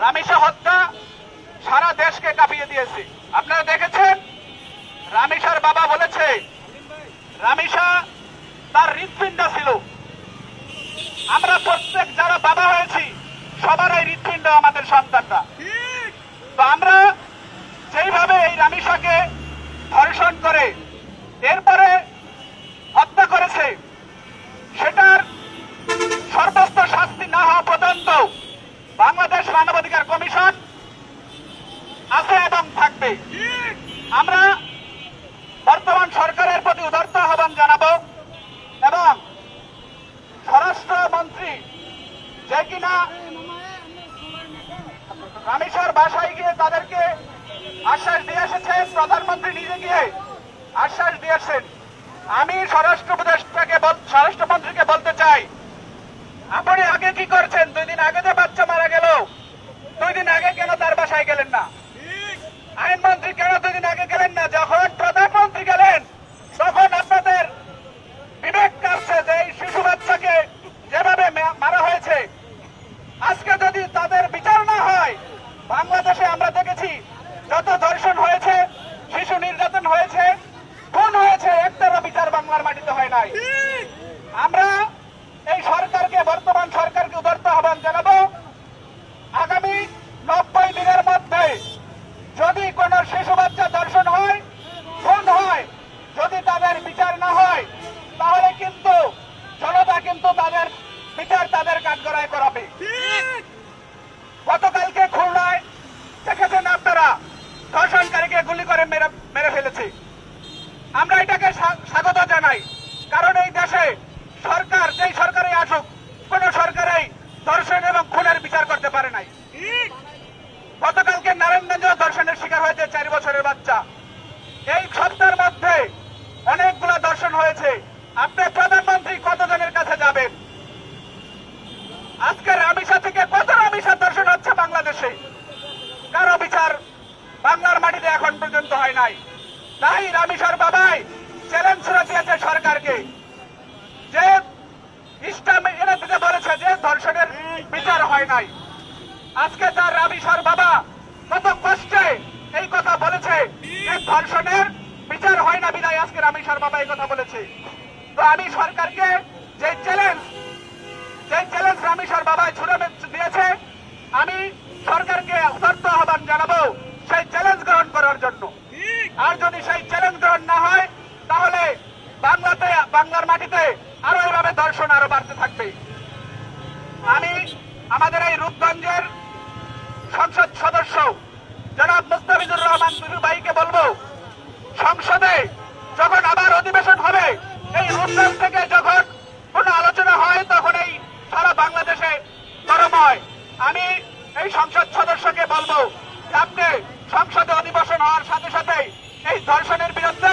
রামিসা হত্যা সারা দেশকে কাঁপিয়ে দিয়েছে। আপনারা দেখেছেন, রামিসার বাবা বলেছে রামিসা তার হৃৎপিণ্ড ছিল। আমরা প্রত্যেক যারা বাবা হয়েছি সবারই হৃৎপিণ্ড আমাদের সন্তানরা। তো আমরা যেইভাবে এই রামিসাকে ধর্ষণ করে এরপরে হত্যা করেছে, সেটার সর্বোচ্চ শাস্তি না হওয়া পর্যন্ত বাংলাদেশ মানবাধিকার কমিশন আছে এবং থাকবে। আমরা বর্তমান সরকারের প্রতি উদারতা আহ্বান জানাবো এবং স্বরাষ্ট্রমন্ত্রী যে কিনা রামিসার বাসায় গিয়ে তাদেরকে আশ্বাস দিয়ে এসেছেন, প্রধানমন্ত্রী নিজে গিয়ে আশ্বাস দিয়েছেন। আমি স্বরাষ্ট্রমন্ত্রীকে বলতে চাই, আপনি আগে কি করছেন? 2 দিন আগে যে বাচ্চা মারা গেল, 2 দিন আগে কেন তার বাসায় গেলেন না? আইনমন্ত্রী কেন 2 দিন আগে গেলেন না? যখন প্রধানমন্ত্রী গেলেন তখন আপনাদের বিবেক কাটছে যে এই শিশু বাচ্চাকে যেভাবে মারা হয়েছে, আজকে যদি তাদের বিচার না হয়, বাংলাদেশে আমরা দেখেছি যত ধর্ষণ হয়েছে, শিশু নির্যাতন হয়েছে, খুন হয়েছে, একটারও বিচার বাংলার মাটিতে হয় নাই। আমরা এই সরকারকে, বর্তমান সরকারকে উদারতা আহ্বান জানাবো, আগামী 90 দিনের মধ্যে যদি কোন শিশু বাচ্চা ধর্ষণ হয়, খুন হয়, যদি তাদের বিচার না হয়, তাহলে কিন্তু জনতা কিন্তু তাদের বিচার তাদের কাঠগড়ায় করাবে। গতকালকে খুলনায় দেখেছেন আপনারা, ধর্ষণকারীকে গুলি করে মেরে ফেলেছে। আমরা এটাকে স্বাগত জানাই, কারণ এই দেশে সরকার যেই সরকারই আসুক, কোন সরকারই ধর্ষণ এবং খুনের বিচার করতে পারে নাই। গতকালকে নারায়ণগঞ্জ ধর্ষণের শিকার হয়েছে 4 বছরের বাচ্চা। এই সপ্তাহের মধ্যে অনেকগুলো ধর্ষণ হয়েছে। আপনি প্রধানমন্ত্রী কতজনের কাছে যাবেন? আজকে রামিসা থেকে কত রামিসা ধর্ষণ হচ্ছে বাংলাদেশে, কারো বিচার বাংলার মাটিতে এখন পর্যন্ত হয় নাই। তাই রামিসার বাবাই চ্যালেঞ্জ ছুড়ে দিয়েছে সরকারকে, যে ইসলাম এনে দিতে বলেছে যে ধর্ষণের বিচার হয় নাই। আজকে তার রামিসার বাবা কত কষ্টে এই কথা বলেছে যে ধর্ষণের বিচার হয় না বিদায় আজকে রামিসার বাবা এই কথা বলেছে। তো আমি সরকারকে যে চ্যালেঞ্জ রামিসার বাবা ছুড়ে দিয়েছে, আমি সরকারকে উদারতা আহ্বান জানাবো সেই চ্যালেঞ্জ গ্রহণ করার জন্য। আর যদি সেই চ্যালেঞ্জ গ্রহণ না হয়, তাহলে বাংলার মাটিতে আরো এভাবে ধর্ষণ আরো বাড়তে থাকবে। আমি আমাদের এই রূপগঞ্জের সংসদ সদস্য জনাব মুস্তাফিজুর রহমান বিবি ভাইকে বলবো, সংসদে যখন আবার অধিবেশন হবে, এই রূপগঞ্জ থেকে যখন কোন আলোচনা হয়, তখন এই সারা বাংলাদেশে গরম হয়। আমি এই সংসদ সদস্যকে বলবো যে আপনি সংসদে অধিবেশন হওয়ার সাথে সাথে এই ধর্ষণের বিরুদ্ধে